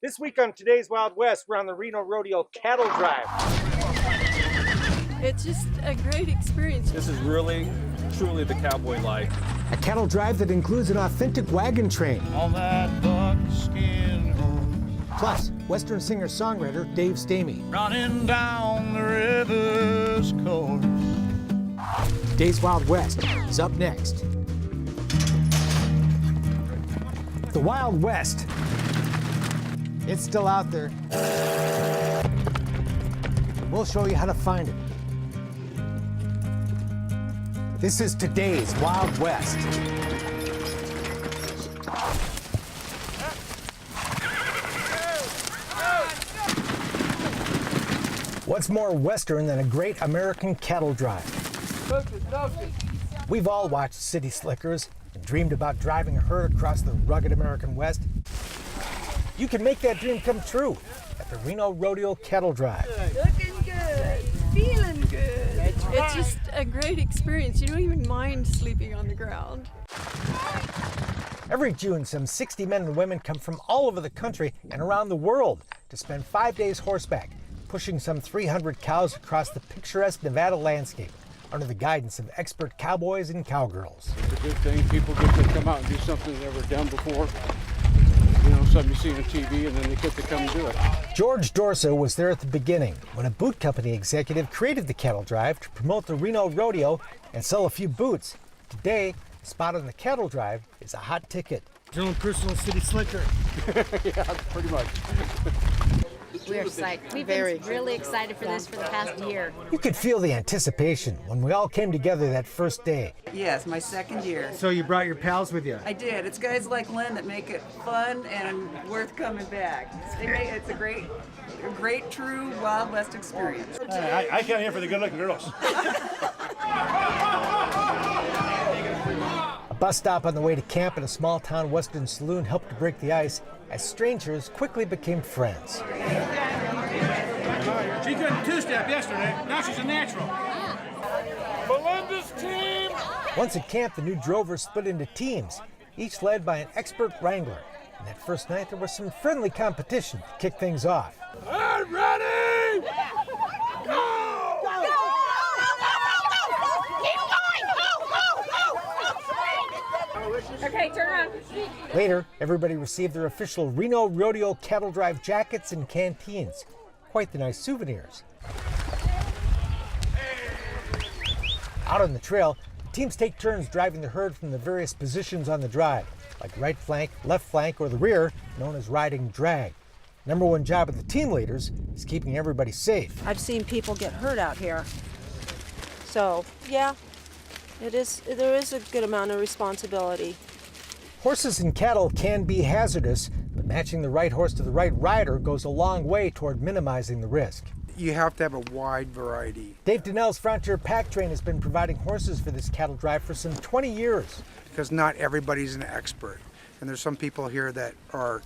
This week on Today's Wild West, we're on the Reno Rodeo Cattle Drive. It's just a great experience. This is really, truly the cowboy life. A cattle drive that includes an authentic wagon train. On that buckskin horse, Plus, Western singer-songwriter Dave Stamey. running down the river's course. Today's Wild West is up next. The Wild West. It's still out there. We'll show you how to find it. This is today's Wild West. What's more Western than a great American cattle drive? We've all watched City Slickers and dreamed about driving a herd across the rugged American West. You can make that dream come true at the Reno Rodeo Cattle Drive. Looking good, feeling good. It's just a great experience. You don't even mind sleeping on the ground. Every June, some 60 men and women come from all over the country and around the world to spend 5 days horseback, pushing some 300 cows across the picturesque Nevada landscape under the guidance of expert cowboys and cowgirls. It's a good thing. People get to come out and do something they've never done before. You know, something you see on TV, and then they get to come and do it. George Dorso was there at the beginning when a boot company executive created the cattle drive to promote the Reno Rodeo and sell a few boots. Today, a spot on the cattle drive is a hot ticket. Your own personal City Slicker. Yeah, pretty much. We're psyched. We've been really excited for this for the past year. You could feel the anticipation when we all came together that first day. Yes, my second year. So you brought your pals with you? I did. It's guys like Lynn that make it fun and worth coming back. It's a great, true Wild West experience. I came here for the good-looking girls. A bus stop on the way to camp at a small-town Western saloon helped to break the ice as strangers quickly became friends. She couldn't two-step yesterday. Now she's a natural. Melinda's team! Once at camp, the new drovers split into teams, each led by an expert wrangler. And that first night, there was some friendly competition to kick things off. I'm ready! Go! Okay, turn around. Later, everybody received their official Reno Rodeo Cattle Drive jackets and canteens. Quite the nice souvenirs. Out on the trail, teams take turns driving the herd from the various positions on the drive, like right flank, left flank, or the rear, known as riding drag. Number one job of the team leaders is keeping everybody safe. I've seen people get hurt out here. So, yeah, there is a good amount of responsibility. Horses and cattle can be hazardous, but matching the right horse to the right rider goes a long way toward minimizing the risk. You have to have a wide variety. Dave Donnell's Frontier Pack Train has been providing horses for this cattle drive for some 20 years. Because not everybody's an expert. And there's some people here that are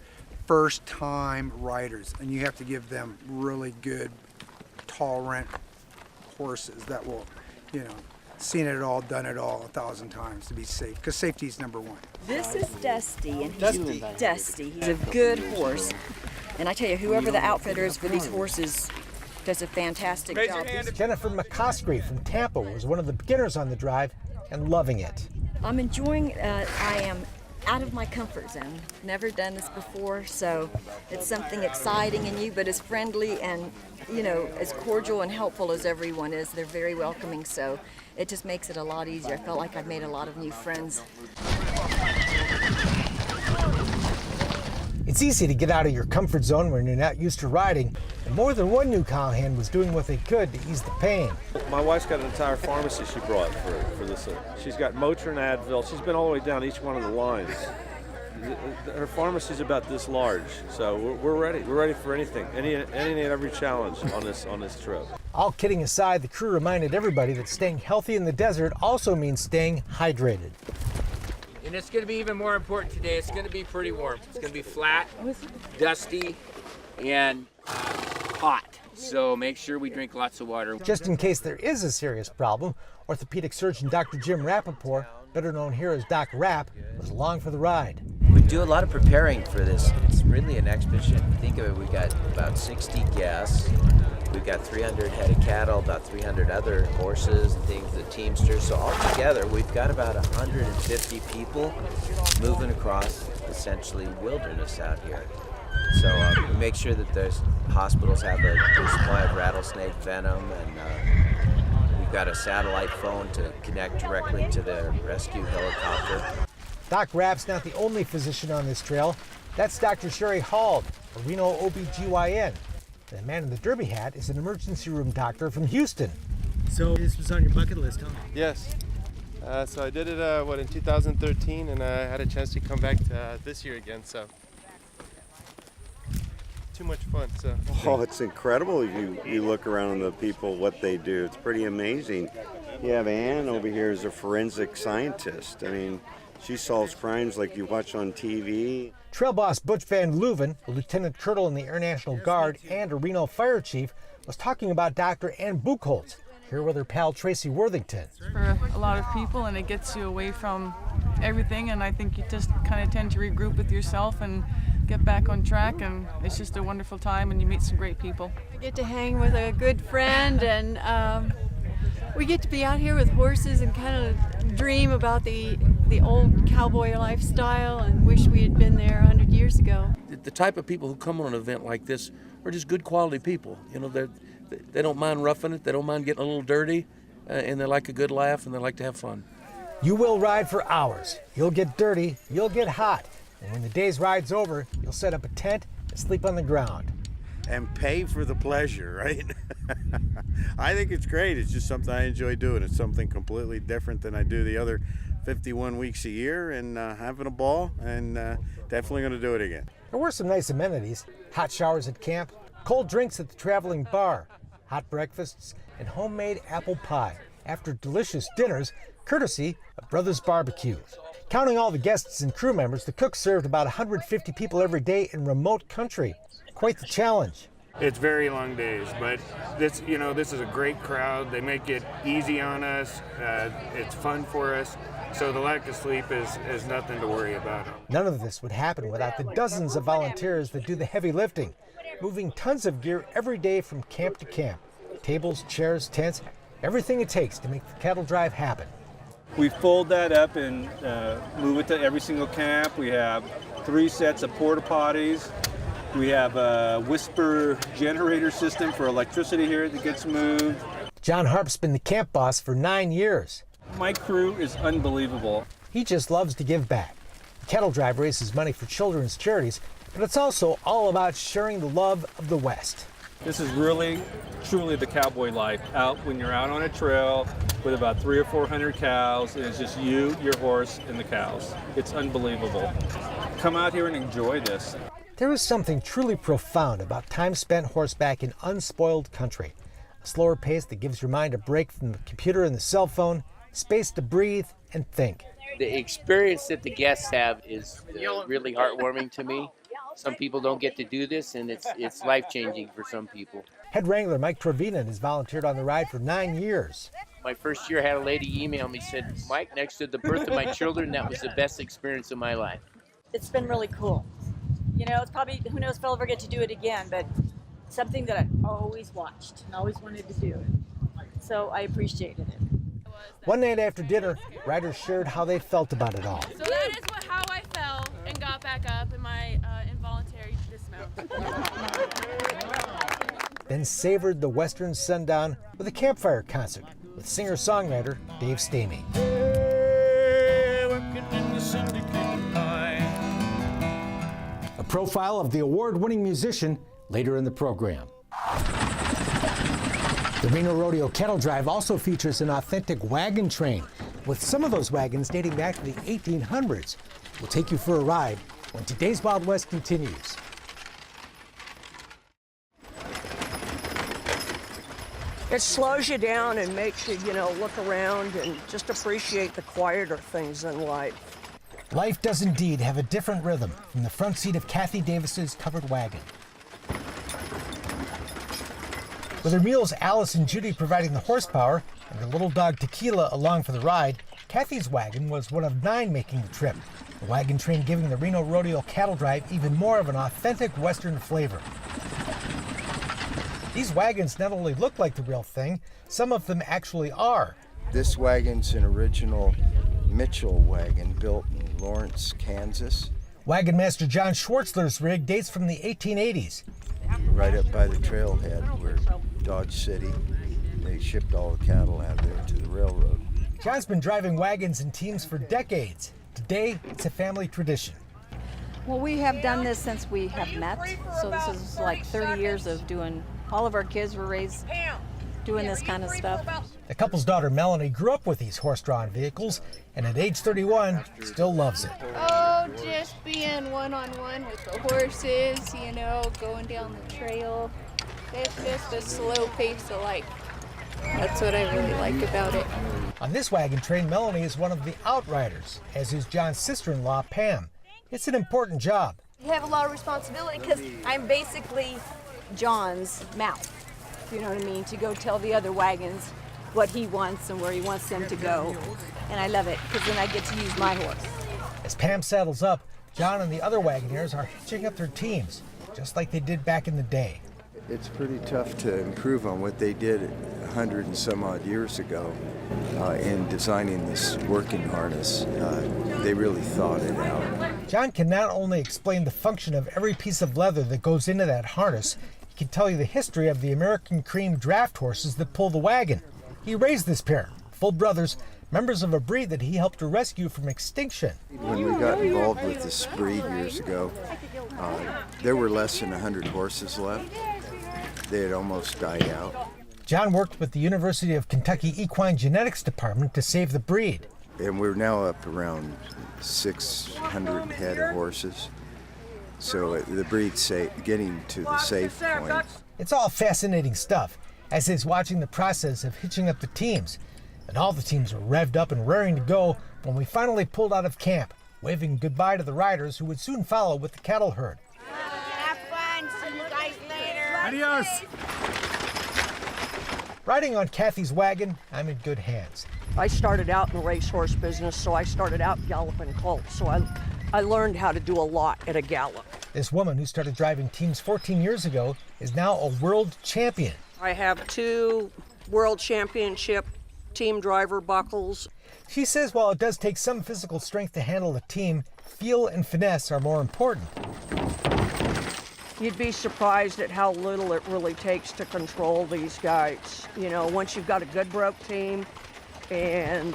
first-time riders, and you have to give them really good, tolerant horses that will, seen it all, done it all 1,000 times to be safe, because safety is number one. This is Dusty, and he's Dusty. He's a good horse. And I tell you, whoever the outfitter is for these horses does a fantastic job. Jennifer McCoskry from Tampa was one of the beginners on the drive and loving it. I'm enjoying, I am out of my comfort zone. Never done this before, so it's something exciting and new, but as friendly and, as cordial and helpful as everyone is. They're very welcoming, so it just makes it a lot easier. I felt like I've made a lot of new friends. It's easy to get out of your comfort zone when you're not used to riding, and more than one new cowhand was doing what they could to ease the pain. My wife's got an entire pharmacy she brought for this. She's got Motrin, Advil. She's been all the way down each one of the lines. Her pharmacy's about this large, so we're ready. We're ready for anything, any and every challenge on this trip. All kidding aside, the crew reminded everybody that staying healthy in the desert also means staying hydrated. And it's going to be even more important today. It's going to be pretty warm. It's going to be flat, dusty, and hot. So make sure we drink lots of water. Just in case there is a serious problem, orthopedic surgeon Dr. Jim Rappaport, better known here as Doc Rapp, was along for the ride. We do a lot of preparing for this. It's really an expedition. Think of it, we got about 60 guests. We've got 300 head of cattle, about 300 other horses and things, the teamsters. So altogether, we've got about 150 people moving across essentially wilderness out here. So we make sure that those hospitals have a good supply of rattlesnake venom, and we've got a satellite phone to connect directly to the rescue helicopter. Doc Rapp's not the only physician on this trail. That's Dr. Sherry Hald, a Reno OBGYN. The man in the derby hat is an emergency room doctor from Houston. So this was on your bucket list, huh? Yes. So I did it, in 2013, and I had a chance to come back this year again, so. Too much fun, so. Oh, it's incredible. You look around the people, what they do. It's pretty amazing. You have Ann over here as a forensic scientist. I mean, she solves crimes like you watch on TV. Trail boss Butch Van Leuven, a lieutenant colonel in the Air National Guard and a Reno fire chief, was talking about Dr. Ann Buchholz, here with her pal Tracy Worthington. For a lot of people, and it gets you away from everything, and I think you just kind of tend to regroup with yourself and get back on track, and it's just a wonderful time, and you meet some great people. We get to hang with a good friend, and we get to be out here with horses and kind of dream about the old cowboy lifestyle and wish we had been there 100 years ago. The type of people who come on an event like this are just good quality people. You know, they don't mind roughing it, they don't mind getting a little dirty, and they like a good laugh, and they like to have fun. You will ride for hours. You'll get dirty, you'll get hot. And when the day's ride's over, you'll set up a tent and sleep on the ground. And pay for the pleasure, right? I think it's great. It's just something I enjoy doing. It's something completely different than I do the other 51 weeks a year, and having a ball, and definitely going to do it again. There were some nice amenities: hot showers at camp, cold drinks at the traveling bar, hot breakfasts, and homemade apple pie after delicious dinners courtesy of Brothers Barbecue. Counting all the guests and crew members, the cook served about 150 people every day in remote country. Quite the challenge. It's very long days, but this is a great crowd. They make it easy on us. It's fun for us. So the lack of sleep is nothing to worry about. None of this would happen without the dozens of volunteers that do the heavy lifting, moving tons of gear every day from camp to camp. Tables, chairs, tents, everything it takes to make the cattle drive happen. We fold that up and move it to every single camp. We have 3 sets of porta potties. We have a whisper generator system for electricity here that gets moved. John Harp's been the camp boss for 9 years. My crew is unbelievable. He just loves to give back. The cattle drive raises money for children's charities, but it's also all about sharing the love of the West. This is really, truly the cowboy life. Out when you're out on a trail with about 300 or 400 cows, and it's just you, your horse, and the cows. It's unbelievable. Come out here and enjoy this. There is something truly profound about time spent horseback in unspoiled country. A slower pace that gives your mind a break from the computer and the cell phone, space to breathe and think. The experience that the guests have is really heartwarming to me. Some people don't get to do this, and it's life-changing for some people. Head wrangler Mike Trevina has volunteered on the ride for 9 years. My first year, I had a lady email me, said, "Mike, next to the birth of my children, that was the best experience of my life." It's been really cool. You know, it's probably, who knows if I'll ever get to do it again, but something that I've always watched and always wanted to do. So I appreciated it. One night after dinner, riders shared how they felt about it all. So that is how I fell and got back up in my involuntary dismount. Then savored the western sundown with a campfire concert with singer-songwriter Dave Stamey. A profile of the award-winning musician later in the program. The Reno Rodeo Cattle Drive also features an authentic wagon train, with some of those wagons dating back to the 1800s. We'll take you for a ride when today's Wild West continues. It slows you down and makes you, look around and just appreciate the quieter things in life. Life does indeed have a different rhythm from the front seat of Kathy Davis's covered wagon. With her mules Alice and Judy providing the horsepower and her little dog Tequila along for the ride, Kathy's wagon was one of 9 making the trip. The wagon train giving the Reno Rodeo Cattle Drive even more of an authentic Western flavor. These wagons not only look like the real thing, some of them actually are. This wagon's an original Mitchell wagon built in Lawrence, Kansas. Wagon master John Schwartzler's rig dates from the 1880s. Right up by the trailhead where Dodge City, they shipped all the cattle out of there to the railroad. John's been driving wagons in teams for decades. Today, it's a family tradition. Well, we have done this since we have met, so this is like 30 years of doing, all of our kids were raised doing this kind of stuff. The couple's daughter Melanie grew up with these horse-drawn vehicles, and at age 31, still loves it. Oh, just being one-on-one with the horses, you know, going down the trail. It's just a slow pace of life. That's what I really like about it. On this wagon train, Melanie is one of the outriders, as is John's sister-in-law, Pam. It's an important job. You have a lot of responsibility because I'm basically John's mouth. You know what I mean? To go tell the other wagons what he wants and where he wants them to go. And I love it because then I get to use my horse. As Pam saddles up, John and the other wagoners are hitching up their teams, just like they did back in the day. It's pretty tough to improve on what they did 100 and some odd years ago in designing this working harness. They really thought it out. John can not only explain the function of every piece of leather that goes into that harness, he can tell you the history of the American cream draft horses that pull the wagon. He raised this pair, full brothers, members of a breed that he helped to rescue from extinction. When we got involved with this breed years ago, there were less than 100 horses left. They had almost died out. John worked with the University of Kentucky Equine Genetics Department to save the breed. And we're now up around 600 head of horses. So the breed's getting to the safe point. It's all fascinating stuff, as is watching the process of hitching up the teams. And all the teams were revved up and raring to go when we finally pulled out of camp, waving goodbye to the riders who would soon follow with the cattle herd. Have fun. See you guys later. Adios! Riding on Kathy's wagon, I'm in good hands. I started out in the racehorse business, so I started out galloping colts. So I learned how to do a lot at a gallop. This woman who started driving teams 14 years ago is now a world champion. I have 2 world championship team driver buckles. She says while it does take some physical strength to handle a team, feel and finesse are more important. You'd be surprised at how little it really takes to control these guys. You know, once you've got a good broke team and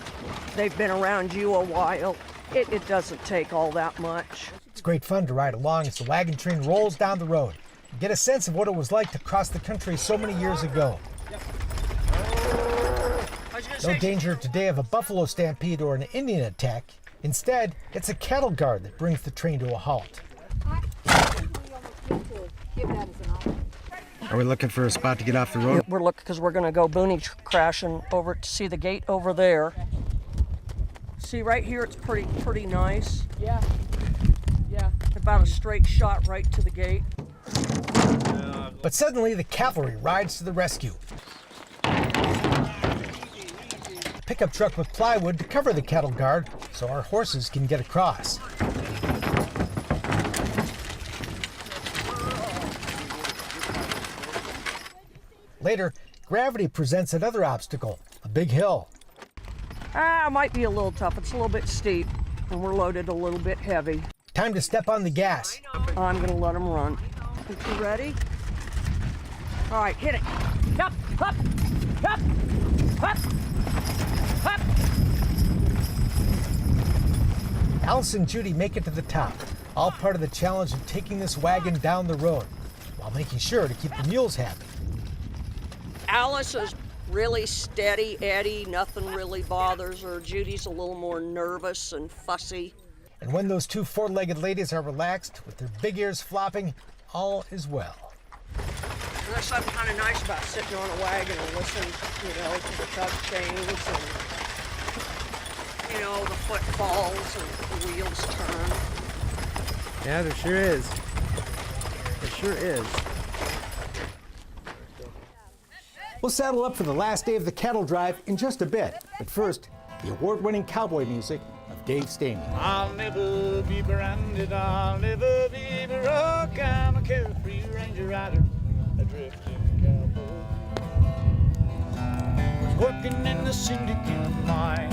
they've been around you a while, it doesn't take all that much. It's great fun to ride along as the wagon train rolls down the road and get a sense of what it was like to cross the country so many years ago. No danger today of a buffalo stampede or an Indian attack. Instead, it's a cattle guard that brings the train to a halt. Are we looking for a spot to get off the road? We're looking because we're going to go boonie crashing over to see the gate over there. See right here, it's pretty nice. Yeah. Yeah. About a straight shot right to the gate. But suddenly the cavalry rides to the rescue. Pickup truck with plywood to cover the cattle guard so our horses can get across. Later, gravity presents another obstacle, a big hill. It might be a little tough. It's a little bit steep, and we're loaded a little bit heavy. Time to step on the gas. I'm going to let them run. You ready? All right, hit it. Up, up, up, up, up. Alice and Judy make it to the top, all part of the challenge of taking this wagon down the road, while making sure to keep the mules happy. Alice is really steady, Eddie. Nothing really bothers her. Judy's a little more nervous and fussy. And when those 2 four-legged ladies are relaxed, with their big ears flopping, all is well. And there's something kind of nice about sitting on a wagon and listening, to the tug chains and, the footfalls and the wheels turn. Yeah, there sure is. There sure is. We'll saddle up for the last day of the cattle drive in just a bit. But first, the award-winning cowboy music of Dave Stamey. I'll never be branded, I'll never be broke. I'm a carefree ranger rider, a drifting cowboy. Was working in the syndicate mine.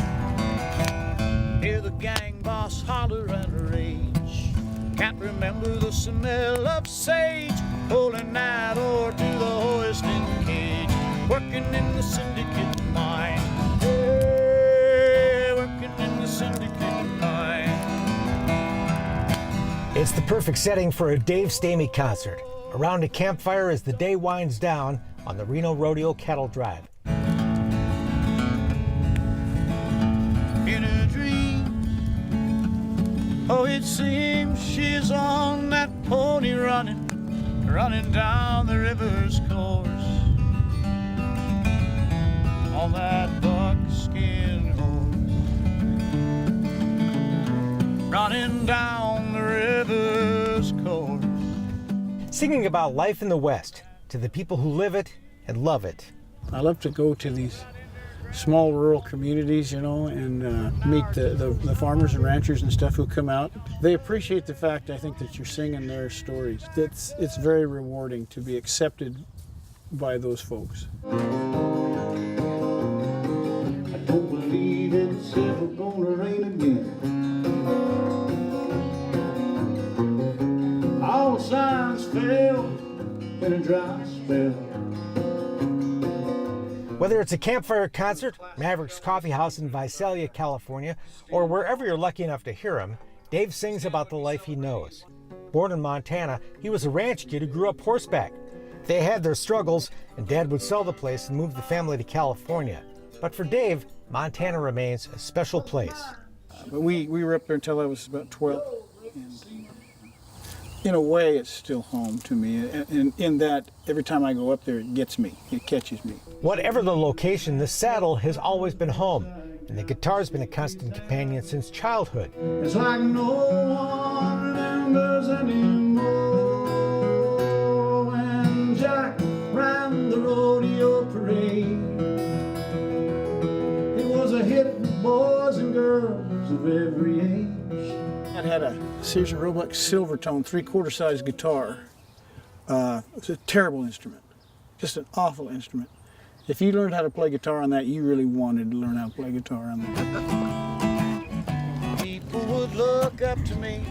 Hear the gang boss holler and rage. Can't remember the smell of sage, pulling that ore to the hoisting cage. Working in the syndicate mine. Yeah, working in the syndicate mine. It's the perfect setting for a Dave Stamey concert. Around a campfire as the day winds down on the Reno Rodeo Cattle Drive. In a dream, oh, it seems she's on that pony running down the river's course. On that buckskin horse, running down the river's course. Singing about life in the West to the people who live it and love it. I love to go to these small rural communities, you know, and meet the farmers and ranchers and stuff who come out. They appreciate the fact, I think, that you're singing their stories. It's very rewarding to be accepted by those folks. I don't believe it's ever gonna rain again. All the signs fell in a dry spell. Whether it's a campfire concert, Maverick's Coffee House in Visalia, California, or wherever you're lucky enough to hear him, Dave sings about the life he knows. Born in Montana, he was a ranch kid who grew up horseback. They had their struggles, and Dad would sell the place and move the family to California. But for Dave, Montana remains a special place. But we were up there until I was about 12. And in a way, it's still home to me. And in that, every time I go up there, it gets me. It catches me. Whatever the location, the saddle has always been home, and the guitar's been a constant companion since childhood. It's like no one remembers anymore when Jack ran the rodeo parade. It was a hit with boys and girls of every age. I had a Sears & Roebuck Silvertone 3/4 size guitar. It was a terrible instrument, just an awful instrument. If you learned how to play guitar on that, you really wanted to learn how to play guitar on that. People would look up to me,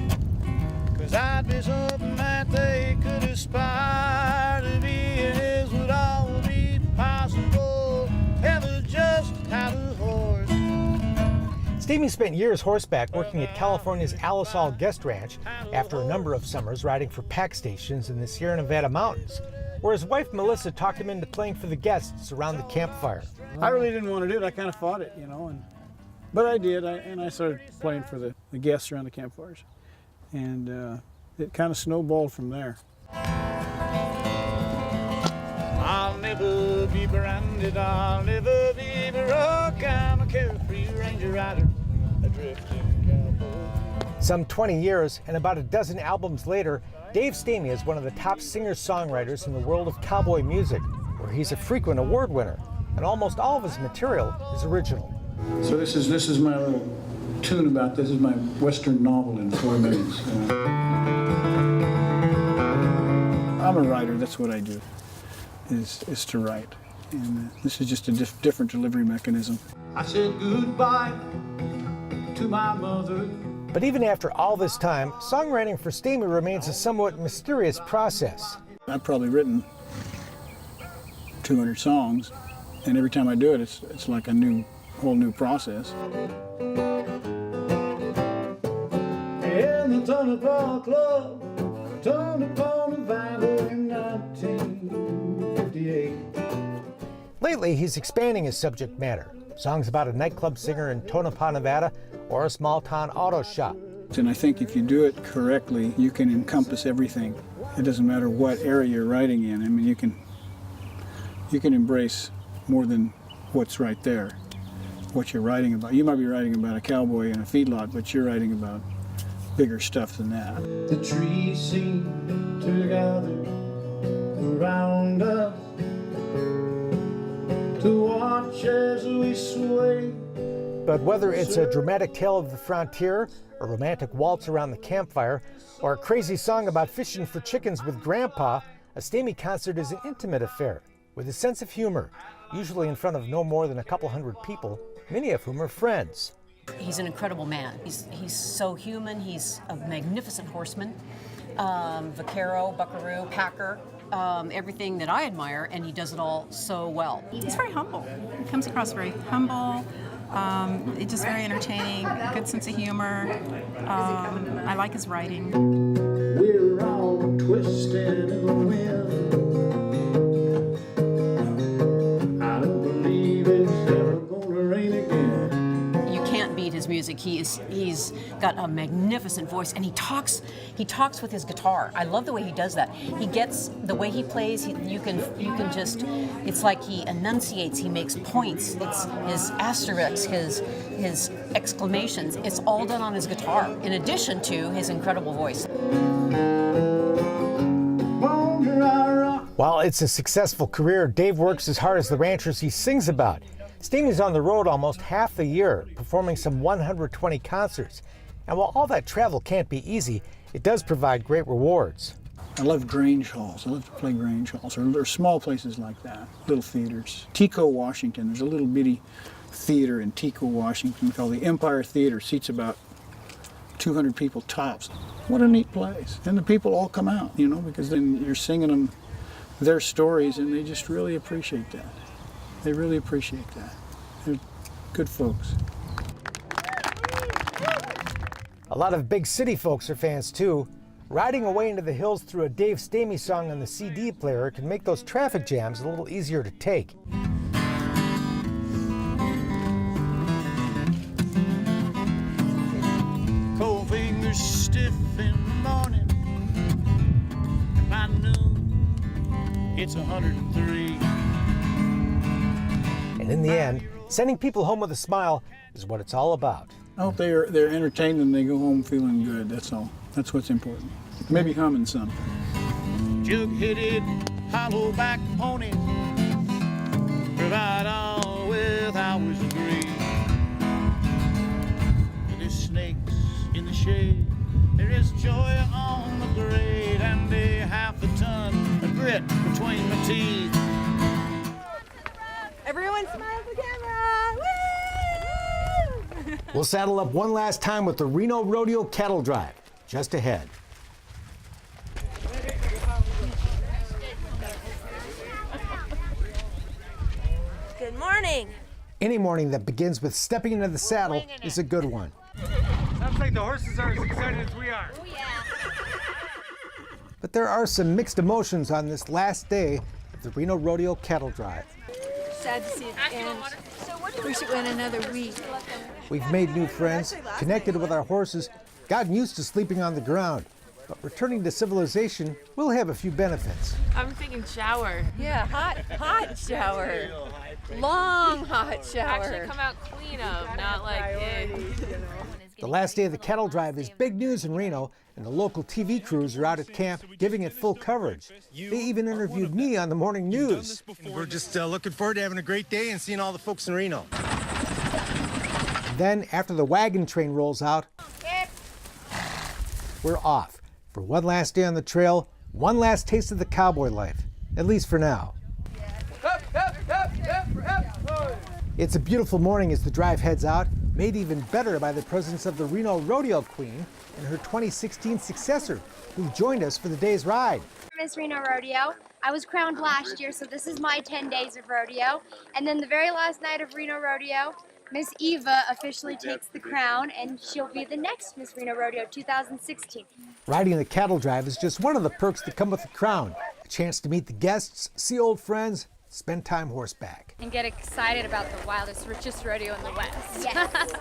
'cause I'd be something that they could aspire to be, and his would all be possible, ever just had a horse. Stamey spent years horseback working at California's Alisal Guest Ranch after a number of summers riding for pack stations in the Sierra Nevada mountains, where his wife Melissa talked him into playing for the guests around the campfire. I really didn't want to do it. I kind of fought it, you know, but I did, and I started playing for the guests around the campfires. And it kind of snowballed from there. I'll never be branded, I'll never be broke. I'm a carefree ranger rider, a drifting cowboy. Some 20 years and about a dozen albums later, Dave Stamey is one of the top singer-songwriters in the world of cowboy music, where he's a frequent award winner, and almost all of his material is original. So this is my little tune about this is my Western novel in 4 minutes. I'm a writer, that's what I do, is to write. And this is just a different delivery mechanism. I said goodbye to my mother. But even after all this time, songwriting for Stamey remains a somewhat mysterious process. I've probably written 200 songs, and every time I do it, it's like a whole new process. In the Tonopah Club, Tonopah, Nevada in 1958. Lately, he's expanding his subject matter. Songs about a nightclub singer in Tonopah, Nevada, or a small-town auto shop. And I think if you do it correctly, you can encompass everything. It doesn't matter what area you're writing in. I mean, you can embrace more than what's right there, what you're writing about. You might be writing about a cowboy in a feedlot, but you're writing about bigger stuff than that. The trees seem to gather around us to watch as we sway. But whether it's a dramatic tale of the frontier, a romantic waltz around the campfire, or a crazy song about fishing for chickens with Grandpa, a Stamey concert is an intimate affair with a sense of humor, usually in front of no more than a couple hundred people, many of whom are friends. He's an incredible man. He's so human. He's a magnificent horseman, vaquero, buckaroo, packer, everything that I admire, and he does it all so well. He's very humble. He comes across very humble. It's just very entertaining, good sense of humor. I like his writing. We're all twisted in the wind. I don't believe it's ever gonna rain again. You can't beat his music. He's got a magnificent voice, and he talks with his guitar. I love the way he does that. He gets the way he plays. You can just. It's like he enunciates. He makes points. It's his asterisks, his exclamations. It's all done on his guitar. In addition to his incredible voice. While it's a successful career, Dave works as hard as the ranchers he sings about. Stamey's on the road almost half the year, performing some 120 concerts. And while all that travel can't be easy, it does provide great rewards. I love Grange halls. I love to play Grange halls, or small places like that, little theaters. Tico, Washington, there's a little bitty theater in Tico, Washington called the Empire Theater. Seats about 200 people tops. What a neat place. And the people all come out, because then you're singing them their stories, and they just really appreciate that. They really appreciate that. They're good folks. A lot of big city folks are fans too. Riding away into the hills through a Dave Stamey song on the CD player can make those traffic jams a little easier to take. Cold fingers stiff in the morning. By noon, it's 103. And in the end, sending people home with a smile is what it's all about. I hope they're entertained and they go home feeling good, that's all. That's what's important. Maybe humming something. Jug-headed, hollow-back pony, provide all with hours of greed. There's snakes in the shade, there is joy on the grade, and a half a ton of grit between my teeth. Everyone smile at the camera! Woo! We'll saddle up one last time with the Reno Rodeo Cattle Drive, just ahead. Good morning. Any morning that begins with stepping into the saddle is a good one. Sounds like the horses are as excited as we are. Oh, yeah. But there are some mixed emotions on this last day of the Reno Rodeo Cattle Drive. Sad to see it end. Wish it went another week. We've made new friends, connected with our horses, gotten used to sleeping on the ground. But returning to civilization will have a few benefits. I'm thinking shower. Yeah, hot shower. Long hot shower. Actually come out clean up, not like The last day of the cattle drive is big news in Reno, and the local TV crews are out at camp giving it full coverage. They even interviewed me on the morning news. We're just looking forward to having a great day and seeing all the folks in Reno. Then, after the wagon train rolls out, we're off for one last day on the trail, one last taste of the cowboy life, at least for now. It's a beautiful morning as the drive heads out, made even better by the presence of the Reno Rodeo Queen and her 2016 successor, who joined us for the day's ride. Miss Reno Rodeo. I was crowned last year, so this is my 10 days of rodeo. And then the very last night of Reno Rodeo, Miss Eva officially takes the crown, and she'll be the next Miss Reno Rodeo 2016. Riding the cattle drive is just one of the perks that come with the crown. A chance to meet the guests, see old friends, spend time horseback. And get excited about the wildest, richest rodeo in the West. Yes.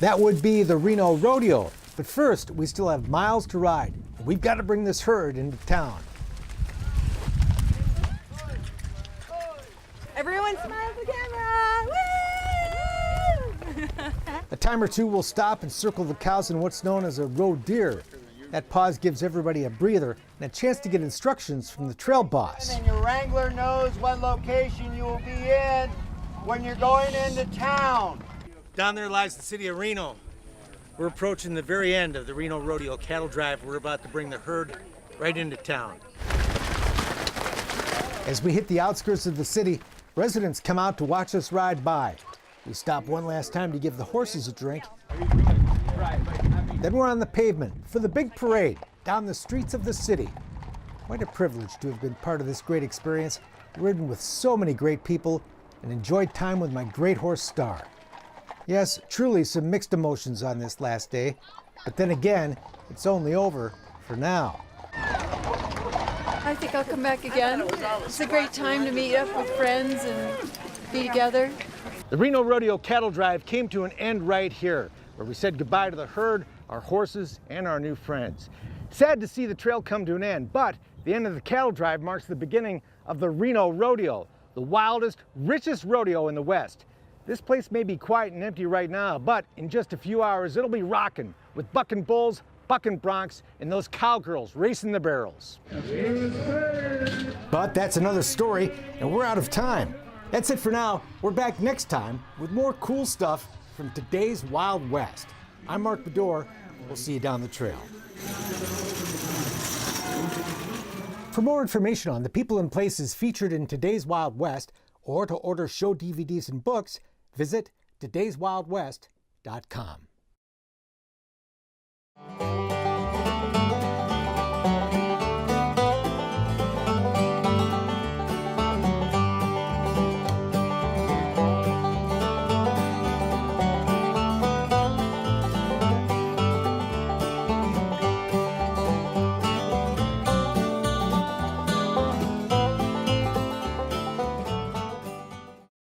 That would be the Reno Rodeo. But first, we still have miles to ride. We've got to bring this herd into town. Everyone smile at the camera! Woo! A time or two, we'll stop and circle the cows in what's known as a road deer. That pause gives everybody a breather and a chance to get instructions from the trail boss. And your wrangler knows what location you will be in when you're going into town. Down there lies the city of Reno. We're approaching the very end of the Reno Rodeo Cattle Drive. We're about to bring the herd right into town. As we hit the outskirts of the city, residents come out to watch us ride by. We stop one last time to give the horses a drink. Then we're on the pavement for the big parade down the streets of the city. Quite a privilege to have been part of this great experience, ridden with so many great people, and enjoyed time with my great horse Star. Yes, truly some mixed emotions on this last day, but then again, it's only over for now. I think I'll come back again. It's a great time to meet up with friends and be together. The Reno Rodeo Cattle Drive came to an end right here, where we said goodbye to the herd, our horses, and our new friends. Sad to see the trail come to an end, but the end of the cattle drive marks the beginning of the Reno Rodeo, the wildest, richest rodeo in the West. This place may be quiet and empty right now, but in just a few hours, it'll be rocking with bucking bulls, bucking broncs, and those cowgirls racing the barrels. But that's another story, and we're out of time. That's it for now. We're back next time with more cool stuff from today's Wild West. I'm Mark Bedore. We'll see you down the trail. For more information on the people and places featured in today's Wild West, or to order show DVDs and books, visit todayswildwest.com.